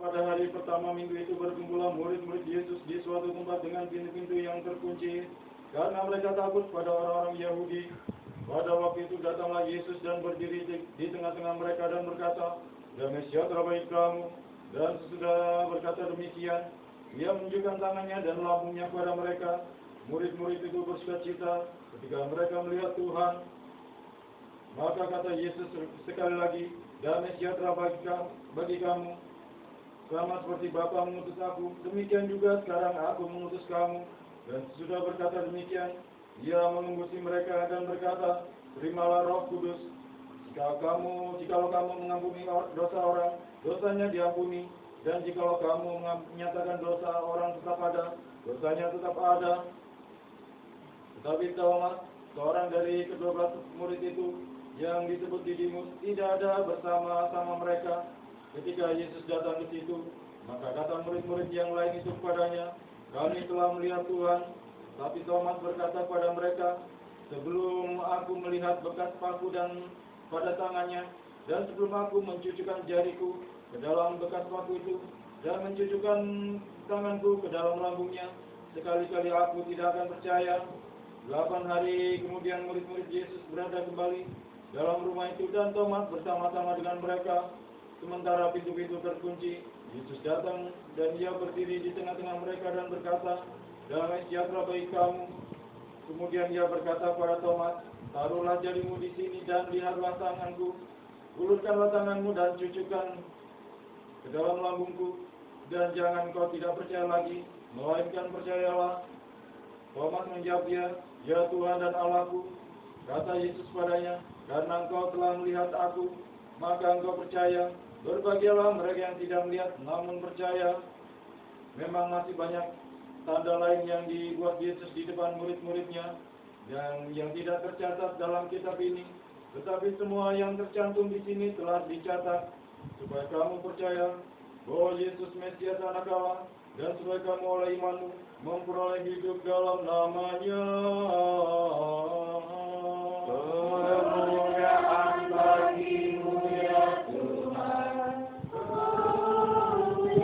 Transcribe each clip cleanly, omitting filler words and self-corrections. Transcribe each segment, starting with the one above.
pada hari pertama minggu itu berkumpullah murid-murid Yesus di suatu tempat dengan pintu-pintu yang terkunci, karena mereka takut pada orang-orang Yahudi. Pada waktu itu datanglah Yesus dan berdiri di tengah-tengah mereka dan berkata, "Damai sejahtera bagi kamu." Dan sesudah berkata demikian, Ia menunjukkan tangannya dan lambungnya kepada mereka. Murid-murid itu bersukacita ketika mereka melihat Tuhan. Maka kata Yesus sekali lagi, "Damai sejahtera bagi kamu. Sama seperti Bapa mengutus aku, demikian juga sekarang aku mengutus kamu." Dan sesudah berkata demikian, Ia mengembusi mereka dan berkata, "Terimalah Roh Kudus. Jikalau kamu mengampuni dosa orang, dosanya diampuni. Dan jikalau kamu menyatakan dosa orang tetap ada, dosanya tetap ada." Tetapi Thomas, seorang dari ke-12 murid itu, yang disebut Didimus, tidak ada bersama-sama mereka ketika Yesus datang ke situ. Maka kata murid-murid yang lain itu kepadanya, "Kami telah melihat Tuhan." Tapi Thomas berkata kepada mereka, "Sebelum aku melihat bekas paku dan pada tangannya, dan sebelum aku mencucukkan jariku ke dalam bekas paku itu, dan mencucukkan tanganku ke dalam lambungnya, sekali-kali aku tidak akan percaya." 8 hari kemudian murid-murid Yesus berada kembali dalam rumah itu, dan Thomas bersama-sama dengan mereka. Sementara pintu-pintu terkunci, Yesus datang dan Ia berdiri di tengah-tengah mereka dan berkata, "Damai sejahtera bagi kamu." Kemudian Ia berkata kepada Thomas, "Taruhlah jarimu di sini dan lihatlah tanganku. Ulurkanlah tanganmu dan cucukkan ke dalam lambungku, dan jangan kau tidak percaya lagi, melainkan percayalah." Thomas menjawab dia, "Ya Tuhan dan Allahku." Kata Yesus padanya, "Karena engkau telah melihat aku, maka engkau percaya. Berbahagialah mereka yang tidak melihat namun percaya." Memang masih banyak tanda lain yang dibuat Yesus di depan murid-muridnya, yang tidak tercatat dalam kitab ini. Tetapi semua yang tercantum di sini telah dicatat, supaya kamu percaya bahwa Yesus Mesias Anak Allah, dan supaya kamu oleh imanmu memperoleh hidup dalam nama-Nya. Kemuliaan bagi-Mu ya Tuhan. Kemuliaan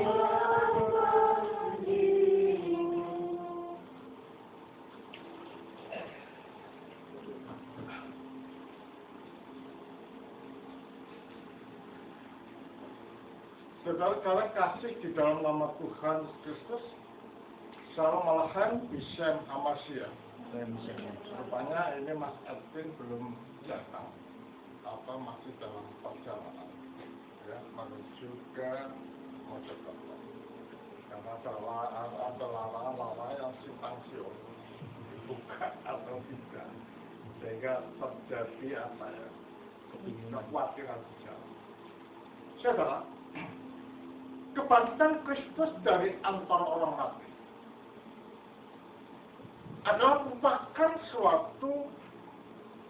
bagi-Mu. Saudara-saudara kasih di dalam nama Tuhan Kristus, Shalom Malahan, Bishem Amasya. Rupanya ini Mas Edwin belum datang, atau masih dalam perjalanan, ya, menuju ke Mojokerto. Karena ada larangan yang simpang siur, dibuka atau tidak, sehingga terjadi kekhawatiran di jalan. Saudara, kebangkitan Kristus dari antara orang mati adalah merupakan suatu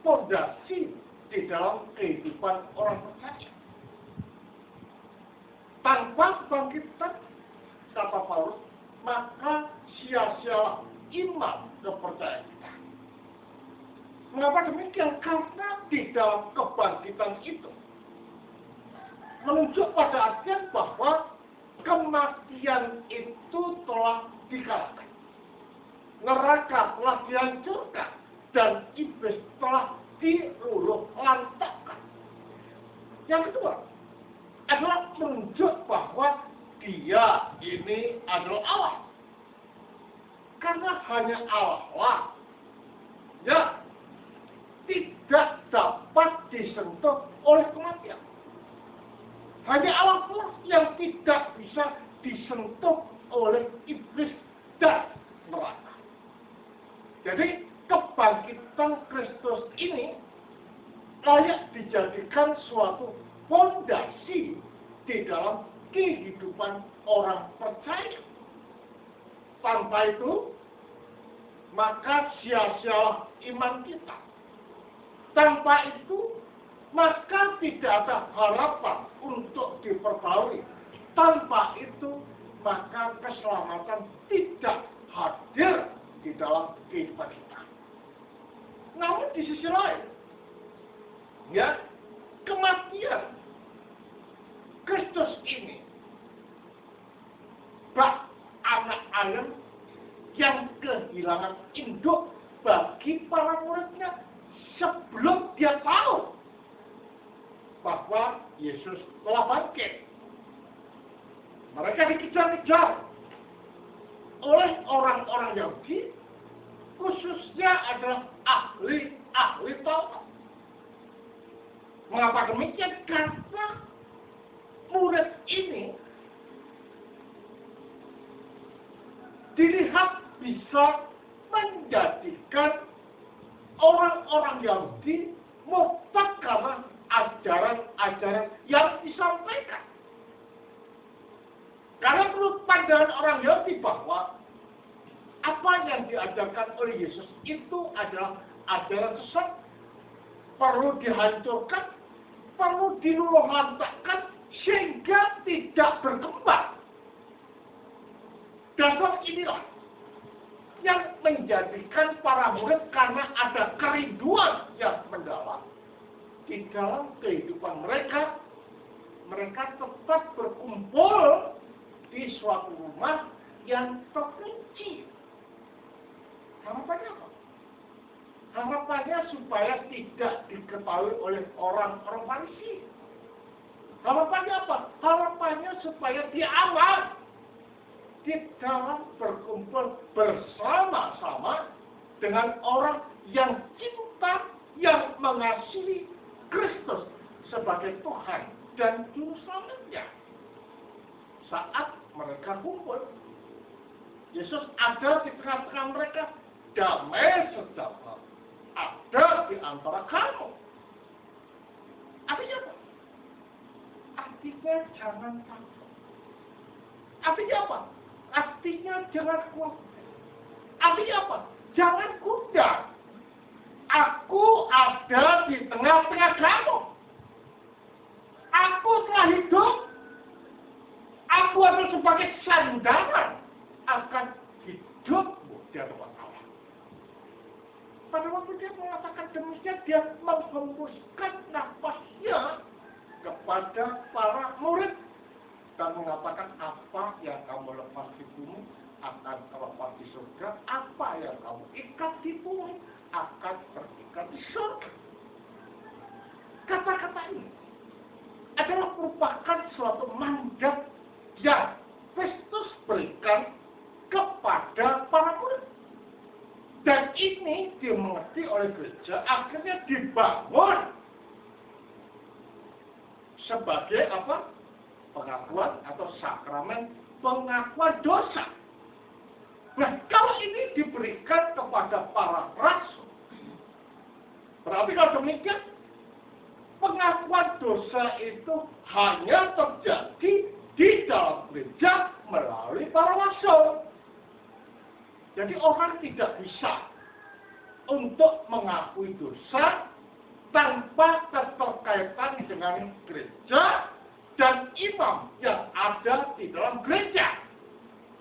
fondasi di dalam kehidupan orang percaya. Tanpa kebangkitan, kata Paulus, maka sia-sia iman kepercayaan kita. Mengapa demikian? Karena di dalam kebangkitan itu menunjuk pada artian bahwa kematian itu telah dikalahkan. Neraka telah dihancurkan dan iblis telah diluluh lantakkan. Yang kedua adalah menunjuk bahwa Dia ini adalah Allah. Karena hanya Allah yang tidak dapat disentuh oleh kematian. Hanya Allah pula yang tidak bisa disentuh oleh iblis dan neraka. Jadi kebangkitan Kristus ini layak dijadikan suatu fondasi di dalam kehidupan orang percaya. Tanpa itu, maka sia-sialah iman kita. Tanpa itu, maka tidak ada harapan untuk diperbarui. Tanpa itu, maka keselamatan tidak hadir di dalam kehidupan kita. Namun di sisi lain, ya, kematian Kristus ini ayam yang kehilangan induk bagi para muridnya sebelum dia tahu bahwa Yesus telah bangkit. Mereka dikejar-kejar oleh orang-orang Yahudi, khususnya adalah ahli Taurat. Mengapa demikian? Karena murid ini dilihat bisa menjadikan orang-orang Yahudi murtad karena ajaran-ajaran yang disampaikan. Karena menurut pandangan orang Yahudi bahwa apa yang diajarkan oleh Yesus itu adalah ajaran sesat, perlu dihancurkan, perlu diluluhlantakkan sehingga tidak berkembang. Dasar inilah yang menjadikan para murid karena ada kerinduan yang mendalam di dalam kehidupan mereka, mereka tetap berkumpul di suatu rumah yang terkunci. Harapannya apa? Harapannya supaya tidak diketahui oleh orang-orang Farisi. Harapannya apa? Harapannya supaya dia aman di dalam berkumpul bersama-sama dengan orang yang cinta, yang mengasihi Kristus sebagai Tuhan dan Juru Selamatnya. Saat mereka kumpul, Yesus ada di tengah-tengah mereka, damai sejahtera ada di antara kamu. Artinya apa? Artinya jangan takut. Artinya apa? Artinya jangan khawatir. Artinya apa? Jangan gundah. Aku ada di tengah-tengah kamu. Aku telah hidup. Aku adalah sebagai sandaran akan hidupmu di hadapan Allah. Pada waktu dia mengatakan demikian, dia menghembuskan nafasnya kepada para murid dan mengatakan, apa yang kamu lepas di bumi akan terlepas di surga, apa yang kamu ikat di bumi akan terikat di surga. Kata-kata ini adalah merupakan suatu mandat yang Kristus berikan kepada para murid. Dan ini dimengerti oleh gereja, akhirnya dibangun sebagai apa? Pengakuan atau sakramen pengakuan dosa. Nah, kalau ini diberikan kepada para rasul, berarti kalau demikian, pengakuan dosa itu hanya terjadi di dalam gereja melalui para rasul. Jadi orang tidak bisa untuk mengakui dosa tanpa keterkaitan dengan gereja dan imam yang ada di dalam gereja.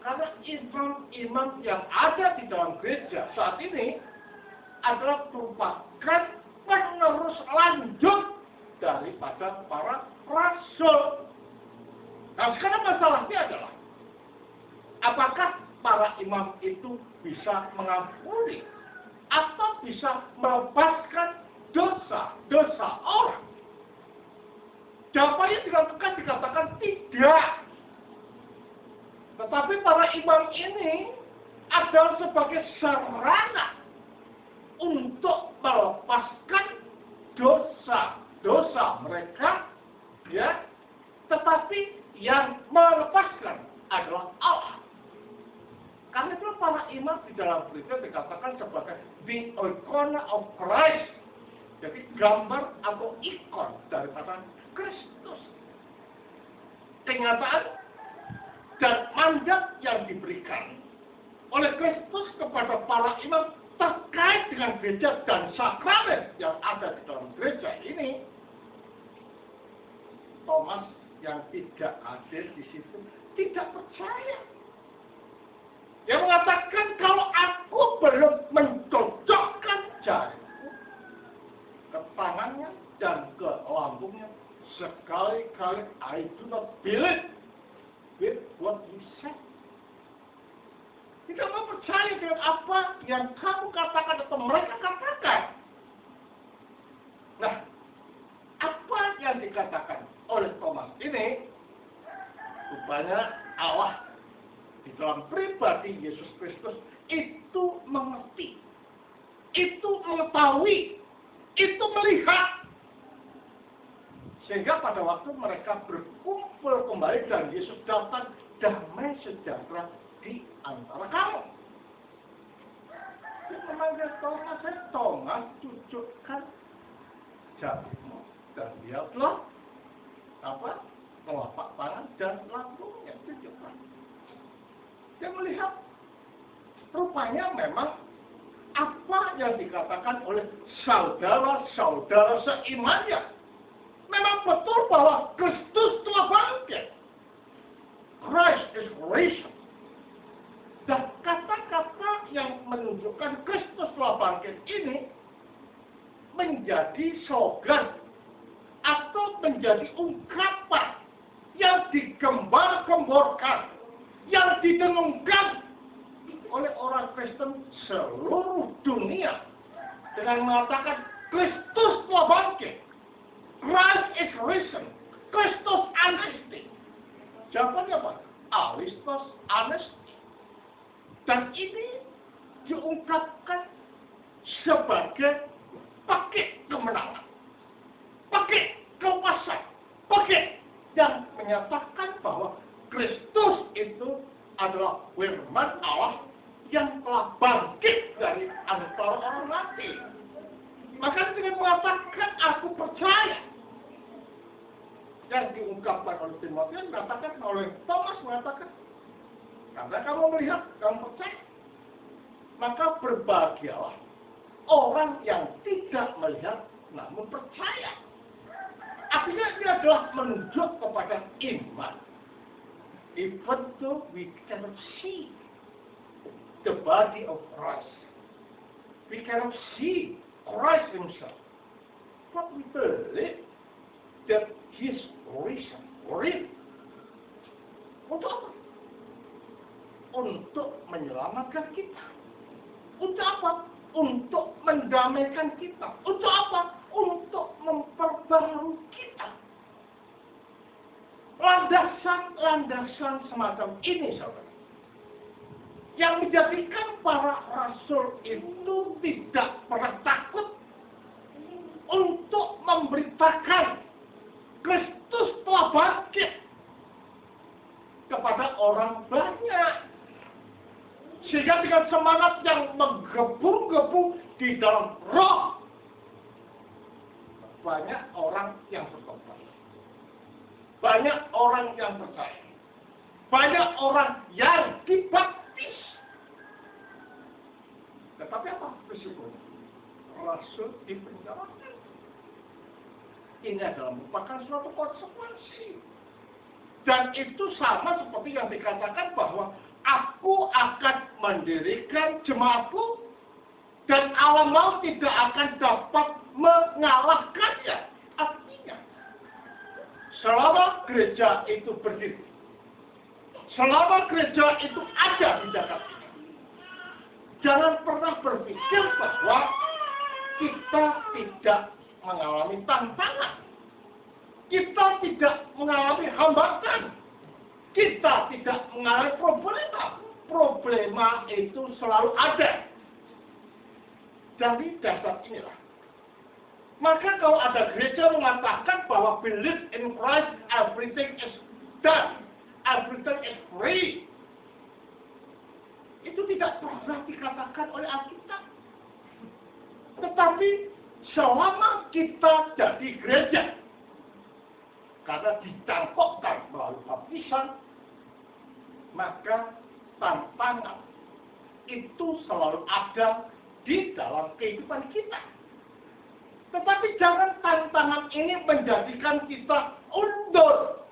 Karena imam-imam yang ada di dalam gereja saat ini adalah merupakan penerus lanjut daripada para rasul. Nah, sekarang masalahnya adalah, apakah para imam itu bisa mengampuni atau bisa melepaskan dosa-dosa orang? Jawabannya dikatakan tidak. Tetapi para imam ini adalah sebagai sarana untuk melepaskan dosa-dosa mereka, ya. Tetapi yang melepaskan adalah Allah. Karena itu para imam di dalam gereja dikatakan sebagai the icon of Christ. Jadi gambar atau ikon daripada Kristus. Kenyataan dan mandat yang diberikan oleh Kristus kepada para imam terkait dengan gereja dan sakramen yang ada di dalam gereja ini, Thomas yang tidak hadir di situ tidak percaya. Dia mengatakan, kalau aku belum mencocokkan jariku ke tangannya dan ke lambungnya, sekali-kali I do not believe with what you said. percaya dengan apa yang kamu katakan atau mereka katakan. Nah, apa yang dikatakan oleh Thomas ini, rupanya Allah di dalam pribadi Yesus Kristus itu mengerti, itu mengetahui, itu melihat. Sehingga pada waktu mereka berkumpul kembali dan Yesus datang, damai sejahtera di antara kamu. Dia memanggil Thomas, Thomas, tunjukkan jarimu. Dan dia telah telapak tangan dan lambungnya, tunjukkan. Dia melihat, rupanya memang apa yang dikatakan oleh saudara-saudara seimannya. Memang betul bahwa Kristus telah bangkit. Christ is risen. Dan kata-kata yang menunjukkan Kristus telah bangkit ini menjadi slogan atau menjadi ungkapan yang digembar-gemborkan, yang didengungkan oleh orang Kristen seluruh dunia dengan mengatakan Kristus telah bangkit. Christ is risen. Kristus anesti. Jawabannya apa? Alistos anesti. Dan ini diungkapkan sebagai pakai kemenangan, pakai kekuasaan, pakai yang menyatakan bahwa Kristus itu adalah firman Allah yang telah bangkit dari antara orang mati. Maka dengan mengatakan aku percaya, yang diungkapkan oleh Timotius mengatakan, oleh Thomas mengatakan, karena kamu melihat, kamu percaya, maka berbahagialah orang yang tidak melihat namun percaya. Artinya ini adalah menunjuk kepada iman. Even though we cannot see the body of Christ, we cannot see Christ himself, but we believe that he is risen. Untuk apa? Untuk menyelamatkan kita. Untuk apa? Untuk mendamaikan kita. Untuk apa? Untuk memperbarui kita. Landasan-landasan semacam ini, saudara, yang menjadikan para rasul itu tidak pernah takut untuk memberitakan Kristus telah bangkit kepada orang banyak. Sehingga dengan semangat yang menggebu-gebu di dalam roh, banyak orang yang bertobat. Banyak orang yang percaya. Banyak orang yang dibaptis. Tetapi apa risiko? Rasul dipenjarakan. Ini adalah merupakan suatu konsekuensi. Dan itu sama seperti yang dikatakan bahwa aku akan mendirikan jemaatku dan alam maut tidak akan dapat mengalahkannya. Artinya, selama gereja itu berdiri, selama gereja itu ada di Jakarta, jangan pernah berpikir bahwa kita tidak mengalami tantangan, kita tidak mengalami hambatan, kita tidak mengalami problema. Problema itu selalu ada. Dari dasar inilah, maka kalau ada gereja mengatakan bahwa believe in Christ, everything is done, everything is free, itu tidak pernah dikatakan oleh Alkitab. Tetapi selama kita jadi gereja, karena dicampurkan melalui baptisan, maka tantangan itu selalu ada di dalam kehidupan kita. Tetapi jangan tantangan ini menjadikan kita undur,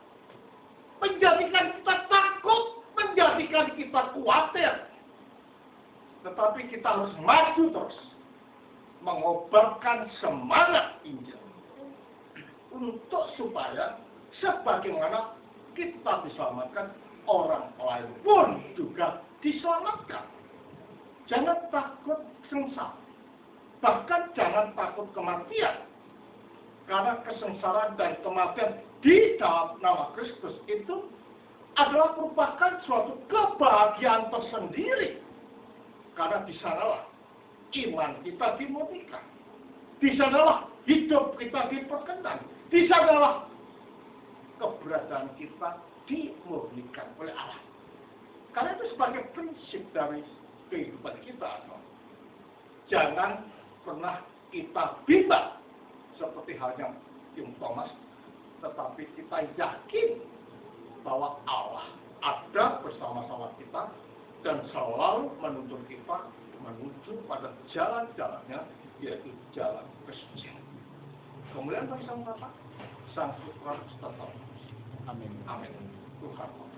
menjadikan kita takut, menjadikan kita khawatir. Tetapi kita harus maju terus, mengobarkan semangat Injil, untuk supaya sebagaimana kita diselamatkan, orang lain pun juga diselamatkan. Jangan takut sengsara. Bahkan jangan takut kematian. Karena kesengsaraan dan kematian di dalam nama Kristus itu adalah merupakan suatu kebahagiaan tersendiri. Karena di sanalah iman kita dimurnikan. Di sanalah hidup kita diperkenan. Di sanalah keberadaan kita dimurnikan oleh Allah. Karena itu sebagai prinsip dari kehidupan kita. Jangan pernah kita bimbang seperti halnya Tim Thomas, tetapi kita yakin bahwa Allah ada bersama-sama kita dan selalu menuntun kita menuju pada jalan-jalannya, yaitu jalan kesucian. Kemudian bagi Sang Bapa, Sang Putra, serta Amin. Amin. Tuhan.